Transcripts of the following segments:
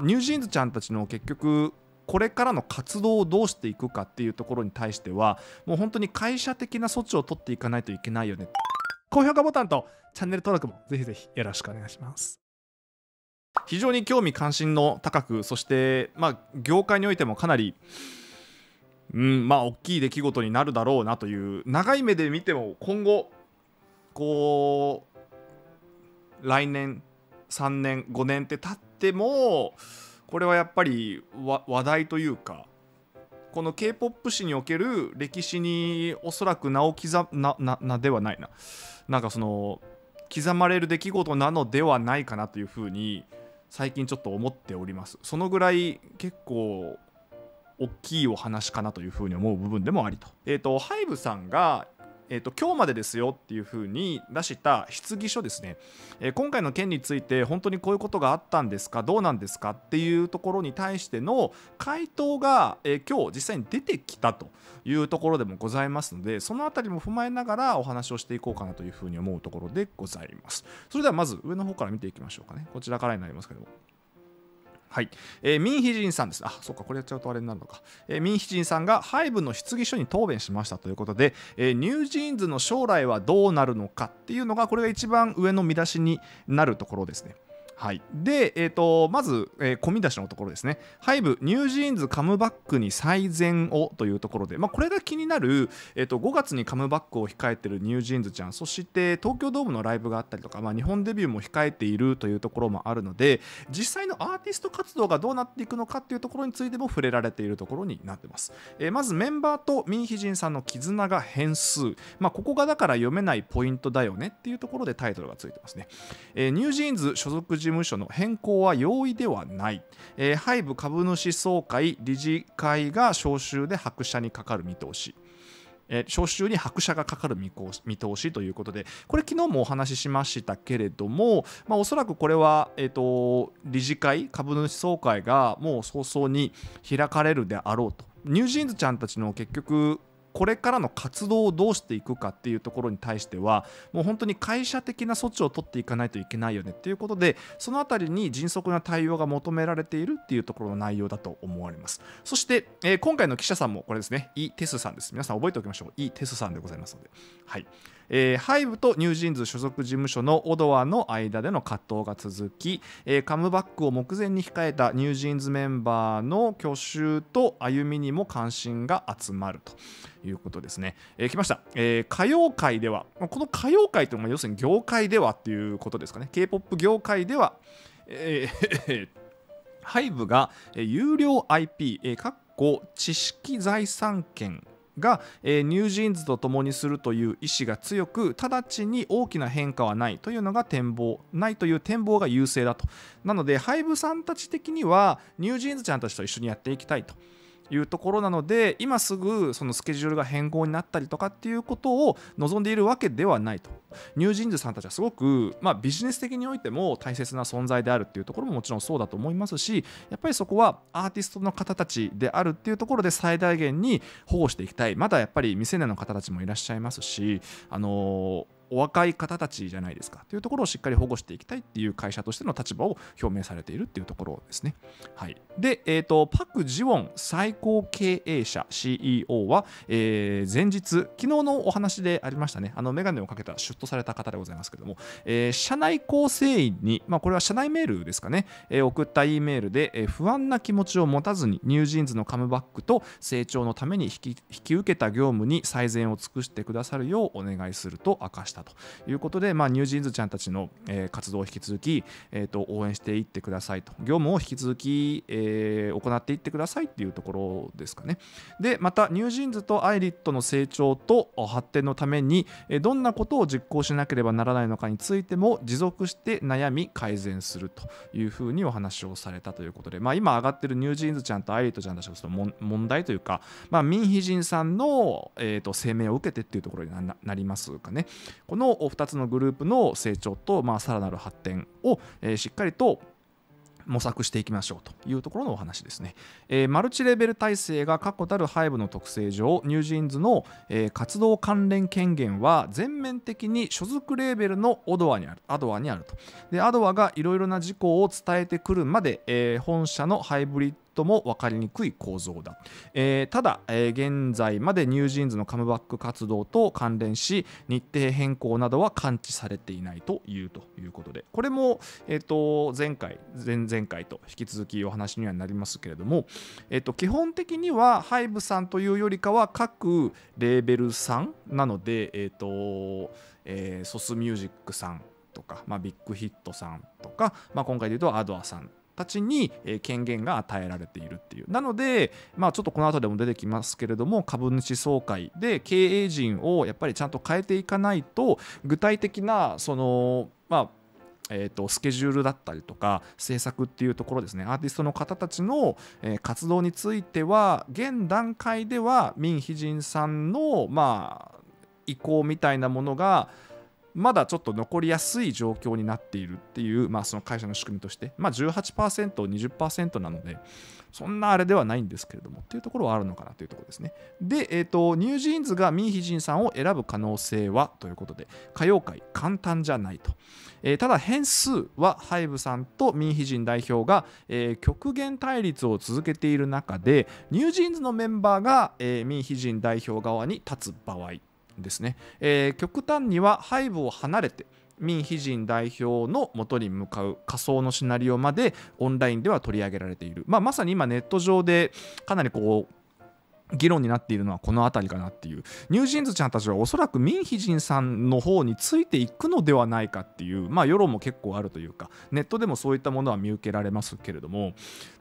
ニュージーンズちゃんたちの結局これからの活動をどうしていくかっていうところに対してはもう本当に会社的な措置を取っていかないといけないよね。高評価ボタンとチャンネル登録もぜひぜひよろしくお願いします。非常に興味関心の高く、そして業界においてもかなり大きい出来事になるだろうなという、長い目で見ても今後こう来年3年5年って経ってもこれはやっぱり話題というか、この K-POP 史における歴史におそらく名を刻ではないな、なんかその刻まれる出来事なのではないかなというふうに最近ちょっと思っております。そのぐらい結構大きいお話かなというふうに思う部分でもありと。ハイブさんが今日までですよっていう風に出した質疑書ですね、今回の件について本当にこういうことがあったんですか、どうなんですかっていうところに対しての回答が、今日実際に出てきたというところでもございますので、そのあたりも踏まえながらお話をしていこうかなという風に思うところでございます。それではまず上の方から見ていきましょうかね。こちらからになりますけども、はい、ミンヒジンさんです。あ、そうか、これやっちゃうとあれになるのか。ミンヒジンさんがハイブの質疑書に答弁しましたということで、ニュージーンズの将来はどうなるのかっていうのが、これが一番上の見出しになるところですね。はい、で、まず、込み出しのところですね。ハイブ、ニュージーンズカムバックに最善をというところで、これが気になる、5月にカムバックを控えているニュージーンズちゃん、そして東京ドームのライブがあったりとか、日本デビューも控えているというところもあるので、実際のアーティスト活動がどうなっていくのかっていうところについても触れられているところになってます。まずメンバーとミンヒジンさんの絆が変数、ここがだから読めないポイントだよねっていうところでタイトルがついてますね。ニュージーンズ所属事務所の変更は容易ではない。ハイブ株主総会理事会が招集で拍車にかかる見通し。招集に拍車がかかる見通しということで、これ昨日もお話ししましたけれども、おそらくこれは、理事会株主総会がもう早々に開かれるであろうと。ニュージーンズちゃんたちの結局これからの活動をどうしていくかっていうところに対してはもう本当に会社的な措置を取っていかないといけないよねっていうことで、そのあたりに迅速な対応が求められているっていうところの内容だと思われます。そして、今回の記者さんもこれですね、イ・テスさんです。皆さん覚えておきましょう。イ・テスさんでございますので、はい。ハイブとニュージーンズ所属事務所のオドアの間での葛藤が続き、カムバックを目前に控えたニュージーンズメンバーの去就と歩みにも関心が集まるということですね。来ました、歌謡界では、この歌謡界というのは要するに業界ではっていうことですかね。 K-POP 業界では、ハイブが有料 IP、知識財産権が、ニュージーンズと共にするという意思が強く、直ちに大きな変化はないというのがないという展望が優勢だと。なのでハイブさんたち的にはニュージーンズちゃんたちと一緒にやっていきたいというところなので、今すぐそのスケジュールが変更になったりとかっていうことを望んでいるわけではないと。ニュージーンズさんたちはすごく、ビジネス的においても大切な存在であるっていうところももちろんそうだと思いますし、やっぱりそこはアーティストの方たちであるっていうところで最大限に保護していきたい。まだやっぱり未成年の方たちもいらっしゃいますし、お若い方たちじゃないですかというところをしっかり保護していきたいっていう会社としての立場を表明されているっていうところですね。はい、で、パク・ジウォン最高経営者 CEO は、前日昨日のお話でありましたね、メガネをかけたシュッとされた方でございますけども、社内構成員に、これは社内メールですかね、送った E メールで、不安な気持ちを持たずにニュージーンズのカムバックと成長のために引き受けた業務に最善を尽くしてくださるようお願いすると明かしたということで、ニュージーンズちゃんたちの、活動を引き続き、応援していってくださいと、業務を引き続き、行っていってくださいっていうところですかね。でまたニュージーンズとアイリットの成長と発展のためにどんなことを実行しなければならないのかについても持続して悩み改善するというふうにお話をされたということで、今上がっているニュージーンズちゃんとアイリットちゃんたちの問題というか、ミンヒジンさんの、声明を受けてっていうところに なりますかね。この2つのグループの成長と、さらなる発展を、しっかりと模索していきましょうというところのお話ですね。マルチレベル体制が確固たるハイブの特性上、ニュージーンズの、活動関連権限は全面的に所属レーベルのアドアにあると。で、アドアがいろいろな事項を伝えてくるまで、本社のハイブリッドも分かりにくい構造だ。ただ、現在までニュージーンズのカムバック活動と関連し、日程変更などは感知されていないということで、これも、前々回と引き続きお話にはなりますけれども、基本的にはハイブさんというよりかは各レーベルさんなので、ソスミュージックさんとか、ビッグヒットさんとか、今回で言うとアドアさんたちに権限が与えられているっていう。なので、ちょっとこの後でも出てきますけれども、株主総会で経営陣をやっぱりちゃんと変えていかないと、具体的なそのスケジュールだったりとか制作っていうところですね、アーティストの方たちの活動については現段階ではミン・ヒジンさんの意向みたいなものがまだちょっと残りやすい状況になっているっていう、その会社の仕組みとして、18%、20% なので、そんなあれではないんですけれども、っていうところはあるのかなというところですね。で、ニュージーンズがミン・ヒジンさんを選ぶ可能性はということで、歌謡界簡単じゃないと。ただ、変数はハイブさんとミン・ヒジン代表が、極限対立を続けている中で、ニュージーンズのメンバーが、ミン・ヒジン代表側に立つ場合ですね、極端にはハイブを離れてミン・ヒジン代表の元に向かう仮想のシナリオまでオンラインでは取り上げられている、まさに今ネット上でかなり議論になっているのはこの辺りかなっていう。ニュージーンズちゃんたちはおそらくミン・ヒジンさんの方についていくのではないかっていう、世論も結構あるというか、ネットでもそういったものは見受けられますけれども、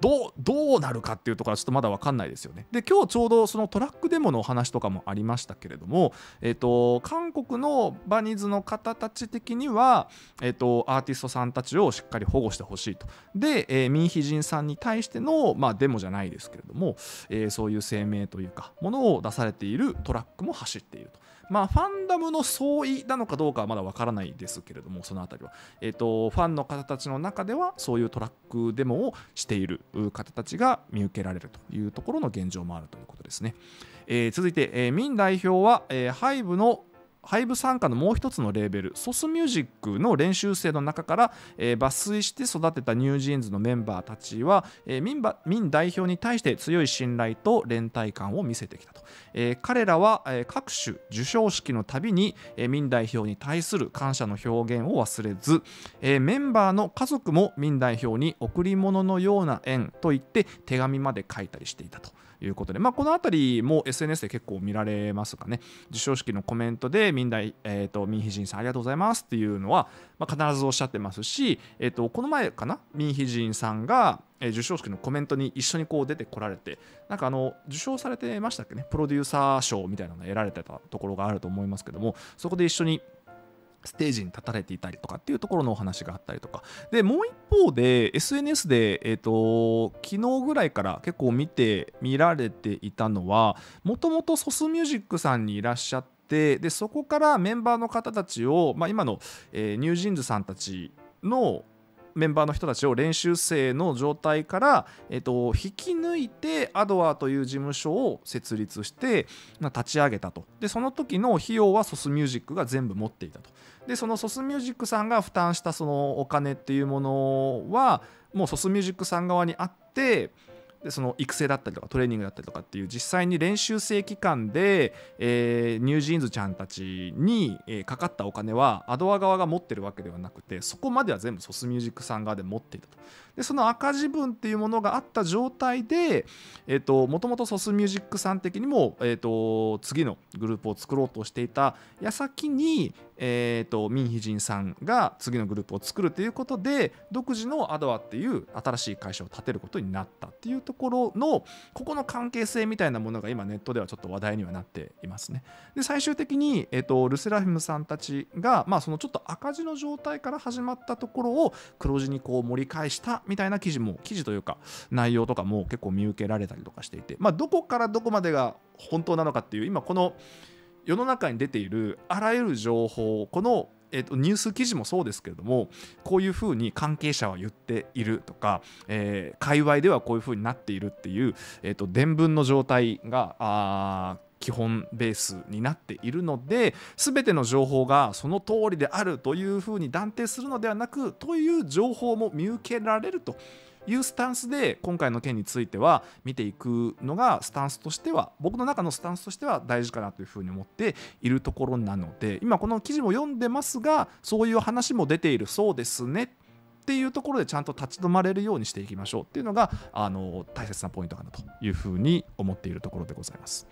どうなるかっていうところはちょっとまだ分かんないですよね。で、今日ちょうどそのトラックデモのお話とかもありましたけれども、韓国のバニーズの方たち的には、アーティストさんたちをしっかり保護してほしいと。で、ミン・ヒジンさんに対しての、デモじゃないですけれども、そういう声明というかものを出されているトラックも走っていると。ファンダムの相違なのかどうかはまだわからないですけれども、そのあたりは、ファンの方たちの中ではそういうトラックデモをしている方たちが見受けられるというところの現状もあるということですね。続いて、ミン代表は、ハイブ傘下のもう一つのレーベルソスミュージックの練習生の中から、抜粋して育てたニュージーンズのメンバーたちは、ミン代表に対して強い信頼と連帯感を見せてきたと。彼らは、各種授賞式のたびに、ミン代表に対する感謝の表現を忘れず、メンバーの家族もミン代表に贈り物のような縁と言って手紙まで書いたりしていたということで、このあたりも SNS で結構見られますかね。授賞式のコメントでミンヒジンさんありがとうございますっていうのは、必ずおっしゃってますし、この前かな、ミンヒジンさんが授賞式のコメントに一緒に出てこられて、受賞されてましたっけね、プロデューサー賞みたいなのを得られてたところがあると思いますけども、そこで一緒にステージに立たれていたりとかっていうところのお話があったりとかで、もう一方で SNS で、昨日ぐらいから結構見られていたのは、もともとソスミュージックさんにいらっしゃって、でそこからメンバーの方たちを、今の、ニュージーンズさんたちのメンバーの人たちを練習生の状態から、引き抜いてアドアという事務所を設立して立ち上げたと。でその時の費用はソスミュージックが全部持っていたと。でそのソスミュージックさんが負担したそのお金っていうものはもうソスミュージックさん側にあって、でその育成だったりとかトレーニングだったりとかっていう実際に練習生期間で、ニュージーンズちゃんたちに、かかったお金はアドア側が持ってるわけではなくて、そこまでは全部ソスミュージックさん側で持っていたと。でその赤字分っていうものがあった状態で、もともとソスミュージックさん的にも、次のグループを作ろうとしていた矢先に、ミンヒジンさんが次のグループを作るということで、独自のアドアっていう新しい会社を立てることになったっていうところのここの関係性みたいなものが今ネットではちょっと話題にはなっていますね。で最終的に、ルセラフィムさんたちが、そのちょっと赤字の状態から始まったところを黒字に盛り返したみたいな記事というか内容とかも結構見受けられたりとかしていて、どこからどこまでが本当なのかっていう、今この世の中に出ているあらゆる情報、このニュース記事もそうですけれども、こういうふうに関係者は言っているとか、界隈ではこういうふうになっているっていう、伝聞の状態が基本ベースになっているので、全ての情報がその通りであるというふうに断定するのではなく、という情報も見受けられるというスタンスで今回の件については見ていくのが、スタンスとしては、僕の中のスタンスとしては大事かなというふうに思っているところなので、今この記事も読んでますが、そういう話も出ているそうですねっていうところでちゃんと立ち止まれるようにしていきましょうっていうのが大切なポイントかなというふうに思っているところでございます。